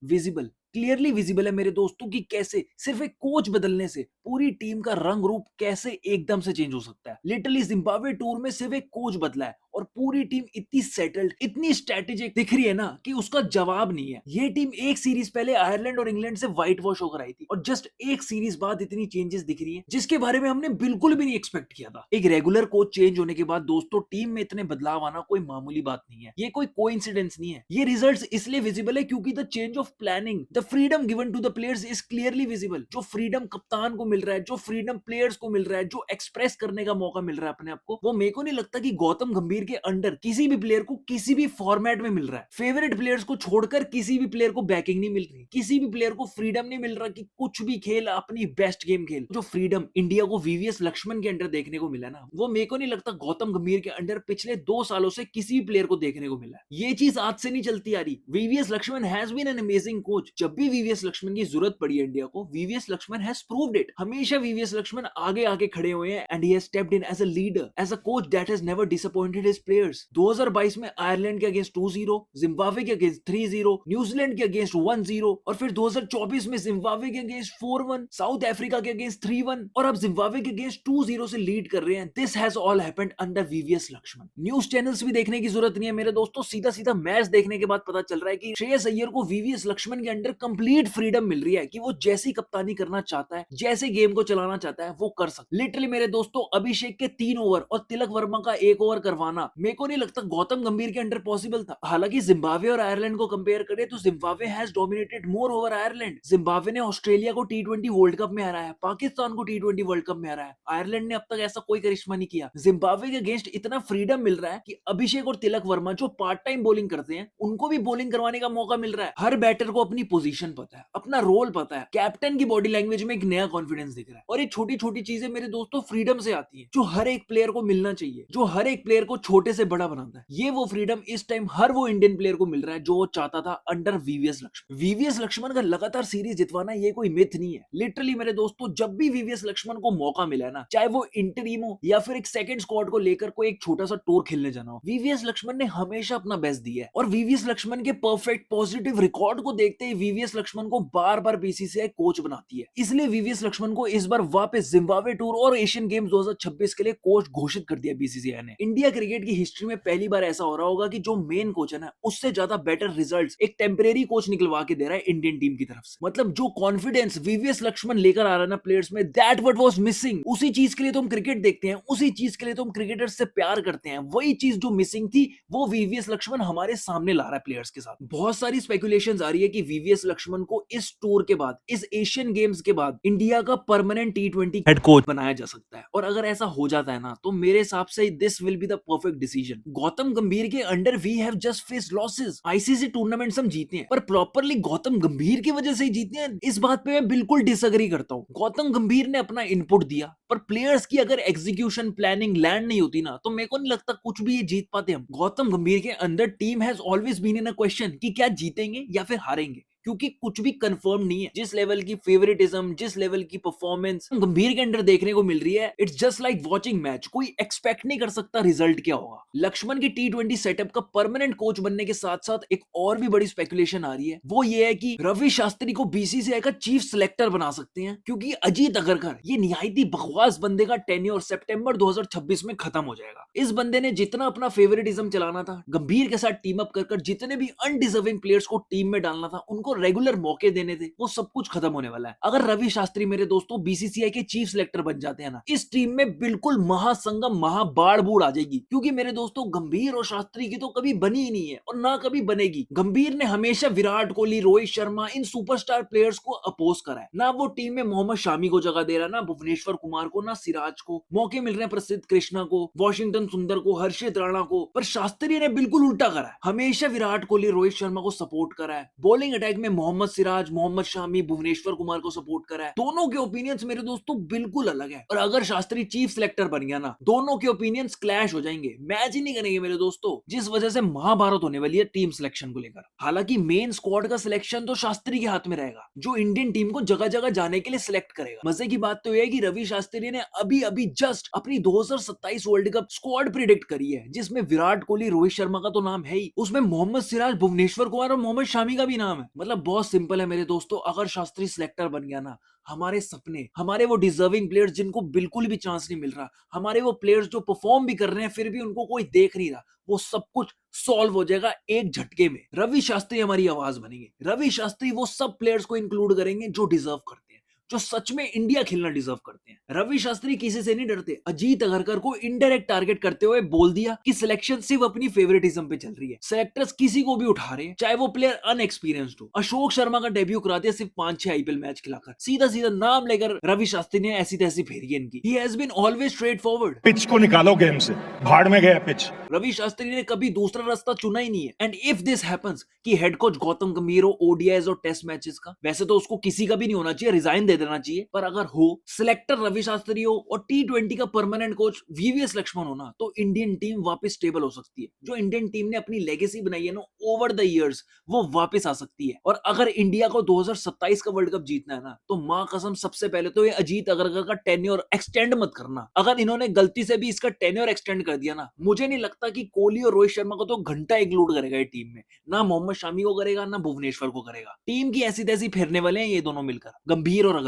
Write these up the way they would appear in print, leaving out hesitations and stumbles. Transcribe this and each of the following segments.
Visible, clearly visible है मेरे दोस्तों कि कैसे सिर्फ एक कोच बदलने से पूरी टीम का रंग रूप कैसे एकदम से चेंज हो सकता है। लिटरली जिम्बाब्वे टूर में सिर्फ एक कोच बदला है और पूरी टीम इतनी सेटल्ड, इतनी स्ट्रेटेजिक दिख रही है ना कि उसका जवाब नहीं है। ये टीम एक सीरीज पहले आयरलैंड और इंग्लैंड से व्हाइट वॉश होकर आई थी और जस्ट एक सीरीज बाद इतनी चेंजेस दिख रही है जिसके बारे में हमने बिल्कुल भी नहीं एक्सपेक्ट किया था। एक रेगुलर कोच चेंज होने के बाद दोस्तों टीम में इतने बदलाव आना कोई मामूली बात नहीं है, ये कोई कोइंसिडेंस नहीं है। ये रिजल्ट्स इसलिए विजिबल है क्योंकि the change of planning, the freedom given to the players is clearly visible. जो फ्रीडम कप्तान को मिल रहा है, जो फ्रीडम प्लेयर्स को मिल रहा है, जो एक्सप्रेस करने का मौका मिल रहा है अपने आप को, वो मेरे को नहीं लगता कि गौतम गंभीर के अंडर किसी भी प्लेयर को किसी भी फॉर्मेट में मिल रहा है। फेवरेट प्लेयर्स को छोड़कर किसी भी प्लेयर को बैकिंग नहीं मिल रही, किसी भी प्लेयर को फ्रीडम नहीं मिल रहा कि कुछ भी खेल, अपनी बेस्ट गेम खेल। जो फ्रीडम इंडिया को वीवीएस लक्ष्मण के अंडर देखने को मिला ना, वो मेरे को नहीं लगता गौतम गंभीर के अंडर पिछले 2 सालों से किसी भी प्लेयर को देखने को मिला है। ये चीज आज से नहीं चलती आ रही। VVS Laxman has been an amazing coach. जब भी वीवीएस लक्ष्मण की जरूरत पड़ी है इंडिया को, VVS Laxman has proved it. हमेशा वीवीएस लक्ष्मण आगे आगे खड़े हुए हैं and he has stepped in as a leader, as a coach that has never disappointed his players. 2022 में आयरलैंड के अगेंस्ट 2-0, जिम्बाब्वे के अगेंस्ट 3-0, न्यूजीलैंड के अगेंस्ट 1-0 और फिर 2024 में जिम्बाब्वे के अगेंस्ट 4-1, साउथ अफ्रीका के अगेंस्ट 3-1 और अब जिम्बाब्वे के अगेंस्ट 2-0 से लीड कर रहे हैं। This has all happened under VVS Laxman. News channels भी देखने की जरूरत नहीं है मेरे दोस्तों, सीधा सीधा मैच देखने के बाद पता चल रहा है कि श्रेयस अय्यर को वीवीएस लक्ष्मण के अंडर कंप्लीट फ्रीडम मिल रही है कि वो जैसी कप्तानी करना चाहता है, जैसे गेम को चलाना चाहता है, वो कर सकता है। लिटरली मेरे दोस्तों, अभिषेक के 3 ओवर और तिलक वर्मा का 1 ओवर करवाना मेरे को नहीं लगता गौतम गंभीर के अंडर पॉसिबल था। हालांकि जिम्बाब्वे और आयरलैंड को कंपेयर करें तो Zimbabwe has dominated more over Ireland. Zimbabwe ने ऑस्ट्रेलिया को टी20 वर्ल्ड कप में हराया, पाकिस्तान को टी20 वर्ल्ड कप में हराया। आयरलैंड ने अब तक ऐसा कोई करिश्मा नहीं किया। जिम्बाब्वे के अगेंस्ट इतना फ्रीडम मिल रहा है कि अभिषेक और तिलक वर्मा जो पार्ट टाइम बॉलिंग करते हैं, उनको भी बॉलिंग करवाने का मौका मिल रहा है। हर बैटर को अपनी पोजीशन पता है, अपना रोल पता है। कैप्टन की बॉडी लैंग्वेज में एक नया कॉन्फिडेंस दिख रहा है और ये छोटी छोटी चीजें मेरे दोस्तों फ्रीडम से आती है जो हर एक प्लेयर को मिलना चाहिए, जो हर एक प्लेयर को छोटे से बड़ा बनाता है। ये वो फ्रीडम इस टाइम हर वो इंडियन प्लेयर को मिल रहा है जो वो चाहता था अंडर वीवीएस लक्ष्मण। वीवीएस लक्ष्मण का लगातार सीरीज जितवाना ये कोई मिथ नहीं है। लिटरली मेरे दोस्तों, जब भी वीवीएस लक्ष्मण को मौका मिला है ना, चाहे वो इंटरीम हो या फिर एक सेकंड स्क्वाड को लेकर कोई एक छोटा सा टूर खेलने जाना हो, वीवीएस लक्ष्मण ने हमेशा अपना बेस्ट दिया है। और वीवीएस लक्ष्मण के परफेक्ट पॉजिटिव रिकॉर्ड को देखते ही वीवीएस लक्ष्मण को बार बार बीसीसीआई कोच बनाती है। इसलिए वीवीएस लक्ष्मण को इस बार वापस जिम्बाब्वे टूर और एशियन गेम्स 2026 के लिए कोच घोषित कर दिया बीसीसीआई ने। इंडिया क्रिकेट की हिस्ट्री में पहली बार ऐसा हो रहा होगा कि जो मेन कोच है ना, उससे ज्यादा बेटर रिजल्ट्स एक टेम्परेरी कोच निकलवा के दे रहा है इंडियन टीम की तरफ से। मतलब जो कॉन्फिडेंस वीवीएस लक्ष्मण लेकर आ रहा है ना प्लेयर्स में, दैट व्हाट वाज मिसिंग। उसी चीज के लिए तो हम क्रिकेट देखते हैं, उसी चीज के लिए तो हम क्रिकेटर्स से प्यार करते हैं। वही चीज जो मिसिंग थी वो वीवीएस लक्ष्मण हमारे सामने ला रहा है प्लेयर्स के साथ। बहुत सारी स्पेकुलेशंस आ रही है कि वीवीएस लक्ष्मण को इस टूर के बाद, इस एशियन गेम्स के बाद इंडिया का परमानेंट टी20 हेड कोच बनाया जा सकता है। और अगर ऐसा हो जाता है ना, तो मेरे हिसाब से this will be the perfect decision. Gautam Gambhir के under we have just faced losses. ICC tournaments हम जीते हैं, पर प्रॉपरली गौतम गंभीर की वजह से ही जीते हैं, इस बात पे मैं बिल्कुल डिसएग्री करता हूं। गौतम गंभीर ने अपना इनपुट दिया, पर प्लेयर्स की अगर एग्जीक्यूशन प्लानिंग लैंड नहीं होती ना, तो मेरे को नहीं लगता कुछ भी ये जीत पाते हम। गौतम गंभीर के अंदर team has always been in a question कि क्या जीतेंगे या फिर हारेंगे, क्योंकि कुछ भी कंफर्म नहीं है। जिस लेवल की फेवरेटिज्म, जिस लेवल की परफॉर्मेंस गंभीर के अंदर देखने को मिल रही है, it's just like watching match. कोई एक्सपेक्ट नहीं कर सकता रिजल्ट क्या होगा। लक्ष्मण की टी20 सेटअप का परमानेंट कोच बनने के साथ साथ एक और भी बड़ी स्पेकुलेशन आ रही है, वो ये है कि रवि शास्त्री को बीसीसीआई का चीफ सिलेक्टर बना सकते हैं, क्योंकि अजीत अगरकर, ये निहायती बकवास बंदे का टेन्योर सितंबर 2026 में खत्म हो जाएगा। इस बंदे ने जितना अपना फेवरेटिज्म चलाना था, गंभीर के साथ टीम अप कर जितने भी अनडिजर्विंग प्लेयर्स को टीम में डालना था, उनको रेगुलर मौके देने थे, वो सब कुछ खत्म होने वाला है। अगर रवि शास्त्री मेरे दोस्तों बीसीसीआई के चीफ सिलेक्टर बन जाते हैं ना, इस टीम में बिल्कुल महासंगम, महाबाढ़ बूढ़ आ जाएगी। क्योंकि मेरे दोस्तों, गंभीर और शास्त्री की तो कभी बनी ही नहीं है और ना कभी बनेगी। गंभीर ने हमेशा विराट कोहली, रोहित शर्मा, इन सुपरस्टार प्लेयर्स को अपोज करा है। ना वो टीम में मोहम्मद शामी को जगह दे रहा, ना भुवनेश्वर कुमार को, ना सिराज को। मौके मिल रहे हैं प्रसिद्ध कृष्णा को, वॉशिंगटन सुंदर को, हर्षित राणा को। पर शास्त्री ने बिल्कुल उल्टा करा है, हमेशा विराट कोहली, रोहित शर्मा को सपोर्ट करा है। बॉलिंग अटैक में मोहम्मद सिराज, मोहम्मद शामी, भुवनेश्वर कुमार को सपोर्ट करा है। दोनों के ओपिनियंस मेरे दोस्तों बिल्कुल अलग है। और अगर शास्त्री चीफ सिलेक्टर बन गया ना, दोनों के ओपिनियंस क्लैश हो जाएंगे, मैच ही नहीं करेंगे मेरे दोस्तों, जिस वजह से महाभारत होने वाली है टीम सिलेक्शन को लेकर। हालांकि मेन स्क्वाड का सिलेक्शन तो शास्त्री के हाथ में रहेगा, जो इंडियन टीम को जगह जगह जाने के लिए सिलेक्ट करेगा। मजे की बात तो यह है कि रवि शास्त्री ने अभी अभी जस्ट अपनी 2027 वर्ल्ड कप स्क्वाड प्रिडिक्ट करी है, जिसमें विराट कोहली, रोहित शर्मा का तो नाम है ही, उसमें मोहम्मद सिराज, भुवनेश्वर कुमार और मोहम्मद शामी का भी नाम है। मतलब मतलब बहुत सिंपल है मेरे दोस्तों, अगर शास्त्री सिलेक्टर बन गया ना, हमारे सपने, हमारे वो डिजर्विंग प्लेयर्स जिनको बिल्कुल भी चांस नहीं मिल रहा, हमारे वो प्लेयर्स जो परफॉर्म भी कर रहे हैं फिर भी उनको कोई देख नहीं रहा, वो सब कुछ सॉल्व हो जाएगा एक झटके में। रवि शास्त्री हमारी आवाज बनेंगे। रवि शास्त्री वो सब प्लेयर्स को इंक्लूड करेंगे जो डिजर्व करते हैं, जो सच में इंडिया खेलना डिजर्व करते हैं। रवि शास्त्री किसी से नहीं डरते। अजीत अगरकर को इनडायरेक्ट टारगेट करते हुए बोल दिया कि सिलेक्शन सिर्फ अपनी फेवरेटिज्म पे चल रही है, सेलेक्टर्स किसी को भी उठा रहे हैं चाहे वो प्लेयर अनएक्सपीरियंस्ड हो। अशोक शर्मा का डेब्यू करा दिया सिर्फ 5-6 आईपीएल मैच खिलाकर, सीधा सीधा नाम लेकर रवि शास्त्री ने ऐसी तैसी फेरी है इनकी। He has been always straightforward. Pitch को निकालो गेम से, भाड़ में गया पिच। रवि शास्त्री ने कभी दूसरा रास्ता चुना ही नहीं है। एंड इफ दिस हैपेंस कि हेड कोच गौतम गंभीर हो ओडीआईज और टेस्ट मैचेस का, वैसे तो उसको किसी का भी नहीं होना चाहिए, रिजाइन दे देना चाहिए, पर अगर हो, सिलेक्टर रवि शास्त्री हो और टी20 का परमानेंट कोच वीवीएस लक्ष्मण हो ना, तो इंडियन टीम वापस स्टेबल हो सकती है। जो इंडियन टीम ने अपनी लेगेसी बनाई है ना ओवर द इयर्स, वो वापस आ सकती है। और अगर इंडिया को 2027 का वर्ल्ड कप जीतना है ना, तो मां कसम सबसे पहले तो ये अजीत अगरकर का टेन्योर एक्सटेंड मत करना। अगर इन्होंने गलती से भी इसका टेन्योर एक्सटेंड कर दिया ना, मुझे नहीं लगता कि कोहली और रोहित शर्मा को तो घंटा इंक्लूड करेगा ये टीम में, ना मोहम्मद शामी को करेगा ना भुवनेश्वर को करेगा। टीम की ऐसी तैसी फेरने वाले हैं ये दोनों मिलकर, गंभीर और अगरकर।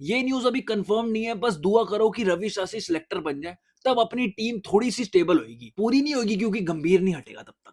ये न्यूज अभी कंफर्म नहीं है, बस दुआ करो कि रवि शास्त्री सिलेक्टर बन जाए, तब अपनी टीम थोड़ी सी स्टेबल होगी। पूरी नहीं होगी क्योंकि गंभीर नहीं हटेगा तब तक।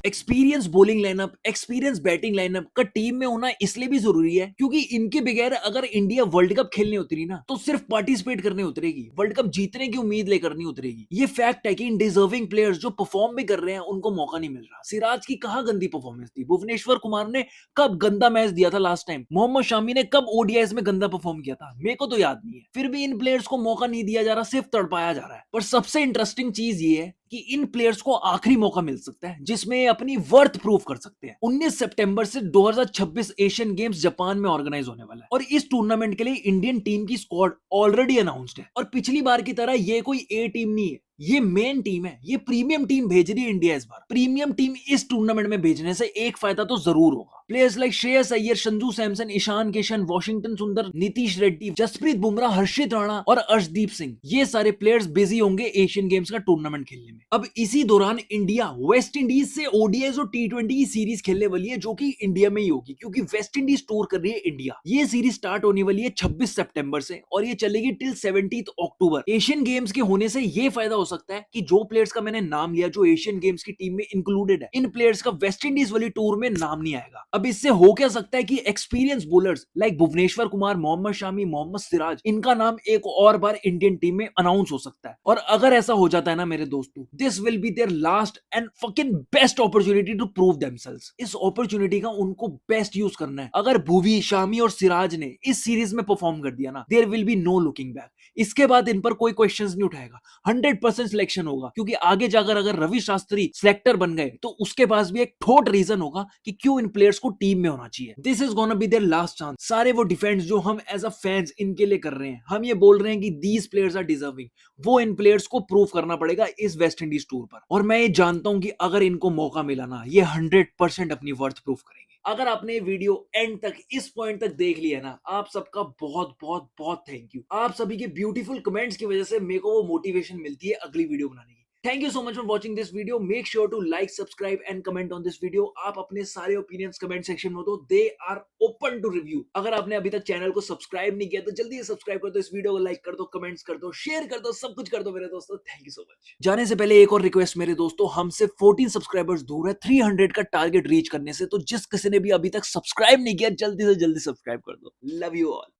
Experience bowling lineup, experience batting lineup का टीम में होना इसलिए भी जरूरी है क्योंकि इनके बगैर अगर इंडिया वर्ल्ड कप खेलने उतरी ना, तो सिर्फ पार्टिसिपेट करने उतरेगी, वर्ल्ड कप जीतने की उम्मीद लेकर नहीं उतरेगी। ये फैक्ट है कि इन डिजर्विंग प्लेयर्स जो परफॉर्म भी कर रहे हैं उनको मौका नहीं मिल रहा। सिराज की कहां गंदी परफॉर्मेंस थी, भुवनेश्वर कुमार ने कब गंदा मैच दिया था लास्ट टाइम, मोहम्मद शामी ने कब ओडीआईस में गंदा परफॉर्म किया था, मेरे को तो याद नहीं है। फिर भी इन प्लेयर्स को मौका नहीं दिया जा रहा, सिर्फ तड़पाया जा रहा है। पर सबसे इंटरेस्टिंग चीज ये है कि इन प्लेयर्स को आखिरी मौका मिल सकता है जिसमें ये अपनी वर्थ प्रूफ कर सकते हैं। 19 सितंबर से 2026 एशियन गेम्स जापान में ऑर्गेनाइज होने वाला है और इस टूर्नामेंट के लिए इंडियन टीम की स्क्वाड ऑलरेडी अनाउंस्ड है। और पिछली बार की तरह ये कोई ए टीम नहीं है, ये मेन टीम है, ये प्रीमियम टीम भेज रही है इंडिया इस बार। प्रीमियम टीम इस टूर्नामेंट में भेजने से एक फायदा तो जरूर होगा, प्लेयर्स लाइक श्रेयस अय्यर, संजू सैमसन, ईशान किशन, वॉशिंगटन सुंदर, नीतीश रेड्डी, जसप्रीत बुमराह, हर्षित राणा और अर्शदीप सिंह, ये सारे प्लेयर्स बिजी होंगे एशियन गेम्स का टूर्नामेंट खेलने में। अब इसी दौरान इंडिया वेस्ट इंडीज से ओडीआईज और टी20 की सीरीज खेलने वाली है जो कि इंडिया में ही होगी क्योंकि वेस्ट इंडीज टूर कर रही है इंडिया। ये सीरीज स्टार्ट होने वाली है 26 सितंबर से और ये चलेगी टिल 17 अक्टूबर। एशियन गेम्स के होने से ये फायदा हो सकता है कि जो प्लेयर्स का मैंने नाम लिया जो एशियन गेम्स की टीम में इंक्लूडेड है, इन प्लेयर्स का वेस्ट इंडीज वाली टूर में नाम नहीं आएगा। अब इससे हो क्या सकता है कि experience bowlers like Bhuvneshwar Kumar, Mohammed Shami, Mohammed Siraj, इनका नाम एक और बार इंडियन टीम में अनाउंस हो सकता है। और अगर ऐसा हो जाता है ना मेरे दोस्तों, this will be their last and fucking best opportunity to prove themselves. इस अपॉर्चुनिटी का उनको बेस्ट यूज करना है। अगर भुवी, शामी और सिराज ने इस सीरीज में परफॉर्म कर दिया ना, there will be no looking back. इसके बाद इन पर कोई क्वेश्चंस नहीं उठाएगा, 100% सिलेक्शन होगा क्योंकि आगे जाकर अगर रवि शास्त्री सिलेक्टर बन गए तो उसके पास भी एक ठोट रीजन होगा कि क्यों इन प्लेयर्स को टीम में होना चाहिए। This is gonna be their last chance. सारे वो डिफेंस जो हम एज अ फैंस इनके लिए कर रहे हैं, हम ये बोल रहे हैं कि दीज प्लेयर्स आर डिजर्विंग, वो इन प्लेयर्स को प्रूव करना पड़ेगा इस वेस्ट इंडीज टूर पर। और मैं ये जानता हूं कि अगर इनको मौका मिला ना, ये 100% अपनी वर्थ प्रूफ करेंगे। अगर आपने वीडियो एंड तक इस पॉइंट तक देख लिया ना, आप सबका बहुत बहुत बहुत थैंक यू। आप सभी के ब्यूटीफुल कमेंट्स की वजह से मेरे को वो मोटिवेशन मिलती है अगली वीडियो बनाने की। Thank you so much for watching this video. Make sure to like, subscribe and comment on this video. आप अपने सारे ओपिनियंस कमेंट सेक्शन में दो, they are open to review. अगर आपने अभी तक चैनल को सब्सक्राइब नहीं किया तो जल्दी से सब्सक्राइब कर दो, इस वीडियो को लाइक कर दो, कमेंट्स कर दो, शेयर कर दो, सब कुछ कर दो मेरे दोस्तों। Thank you so much. जाने से पहले एक और रिक्वेस्ट मेरे दोस्तों, हमसे 14 सब्सक्राइबर्स दूर है 300 का टारगेट रीच करने से, तो जिस किसी ने भी अभी तक सब्सक्राइब नहीं किया जल्दी से जल्दी सब्सक्राइब कर दो। Love you all.